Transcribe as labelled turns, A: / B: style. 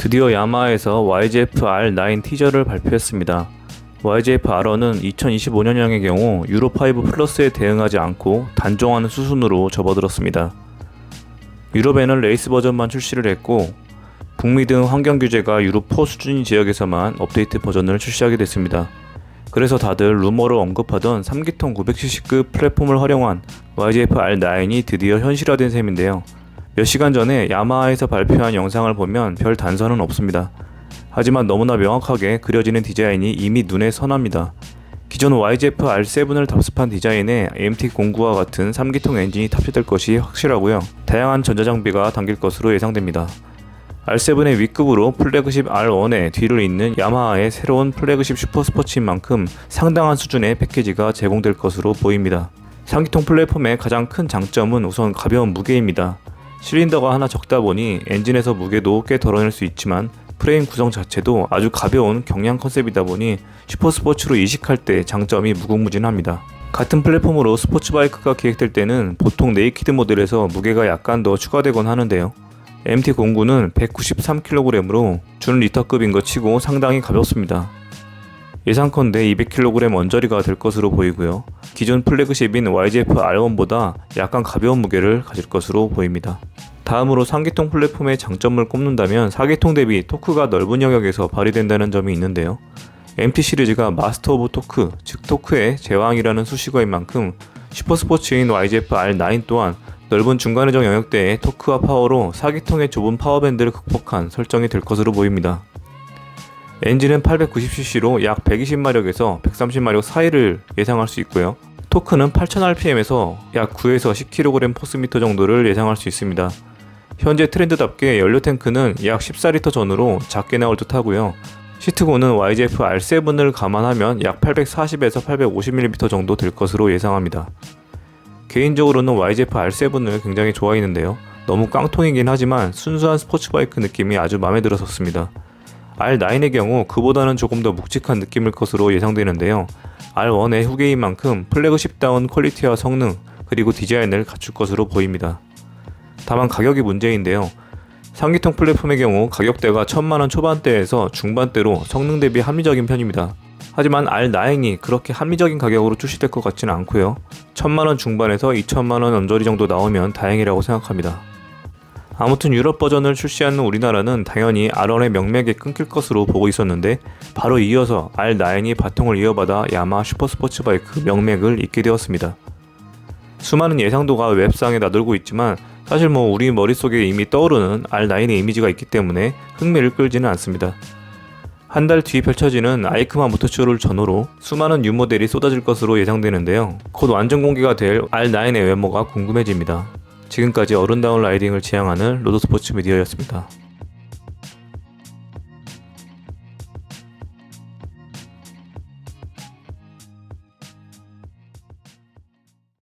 A: 드디어 야마하에서 YZF-R9 티저를 발표했습니다. YZF-R은 2025년형의 경우 유로5 플러스에 대응하지 않고 단종하는 수순으로 접어들었습니다. 유럽에는 레이스 버전만 출시를 했고 북미 등 환경 규제가 유로4 수준인 지역에서만 업데이트 버전을 출시하게 됐습니다. 그래서 다들 루머로 언급하던 3기통 900cc급 플랫폼을 활용한 YZF-R9이 드디어 현실화된 셈인데요. 몇 시간 전에 야마하에서 발표한 영상을 보면 별 단서는 없습니다. 하지만 너무나 명확하게 그려지는 디자인이 이미 눈에 선합니다. 기존 YZF-R7을 답습한 디자인에 MT09와 같은 3기통 엔진이 탑재될 것이 확실하고요. 다양한 전자장비가 담길 것으로 예상됩니다. R7의 윗급으로 플래그십 R1의 뒤를 잇는 야마하의 새로운 플래그십 슈퍼스포츠인 만큼 상당한 수준의 패키지가 제공될 것으로 보입니다. 3기통 플랫폼의 가장 큰 장점은 우선 가벼운 무게입니다. 실린더가 하나 적다 보니 엔진에서 무게도 꽤 덜어낼 수 있지만 프레임 구성 자체도 아주 가벼운 경량 컨셉이다 보니 슈퍼스포츠로 이식할 때 장점이 무궁무진합니다. 같은 플랫폼으로 스포츠바이크가 기획될 때는 보통 네이키드 모델에서 무게가 약간 더 추가되곤 하는데요. MT09는 193kg으로 준 리터급인 것 치고 상당히 가볍습니다. 예상컨대 200kg 언저리가 될 것으로 보이고요. 기존 플래그십인 YZF-R1보다 약간 가벼운 무게를 가질 것으로 보입니다. 다음으로 3기통 플랫폼의 장점을 꼽는다면 4기통 대비 토크가 넓은 영역에서 발휘된다는 점이 있는데요. MT 시리즈가 마스터 오브 토크, 즉 토크의 제왕이라는 수식어인 만큼 슈퍼스포츠인 YZF-R9 또한 넓은 중간회전 영역대의 토크와 파워로 4기통의 좁은 파워밴드를 극복한 설정이 될 것으로 보입니다. 엔진은 890cc로 약 120마력에서 130마력 사이를 예상할 수 있고요. 토크는 8000rpm에서 약 9에서 10kg 포스미터 정도를 예상할 수 있습니다. 현재 트렌드답게 연료 탱크는 약 14리터 전후로 작게 나올 듯 하고요. 시트고는 YZF-R7을 감안하면 약 840에서 850mm 정도 될 것으로 예상합니다. 개인적으로는 YZF-R7을 굉장히 좋아했는데요. 너무 깡통이긴 하지만 순수한 스포츠바이크 느낌이 아주 마음에 들었었습니다. R9의 경우 그보다는 조금 더 묵직한 느낌일 것으로 예상되는데요. R1의 후계인 만큼 플래그십다운 퀄리티와 성능 그리고 디자인을 갖출 것으로 보입니다. 다만 가격이 문제인데요. 3기통 플랫폼의 경우 가격대가 1000만원 초반대에서 중반대로 성능 대비 합리적인 편입니다. 하지만 R9이 그렇게 합리적인 가격으로 출시될 것 같지는 않고요. 1000만원 중반에서 2000만원 언저리 정도 나오면 다행이라고 생각합니다. 아무튼 유럽 버전을 출시하는 우리나라는 당연히 R1의 명맥에 끊길 것으로 보고 있었는데 바로 이어서 R9이 바통을 이어받아 야마 슈퍼스포츠 바이크 명맥을 잇게 되었습니다. 수많은 예상도가 웹상에 나돌고 있지만 사실 우리 머릿속에 이미 떠오르는 R9의 이미지가 있기 때문에 흥미를 끌지는 않습니다. 한 달 뒤 펼쳐지는 아이크마 모터쇼를 전후로 수많은 뉴 모델이 쏟아질 것으로 예상되는데요. 곧 완전 공개가 될 R9의 외모가 궁금해집니다. 지금까지 어른다운 라이딩을 지향하는 로드스포츠 미디어였습니다.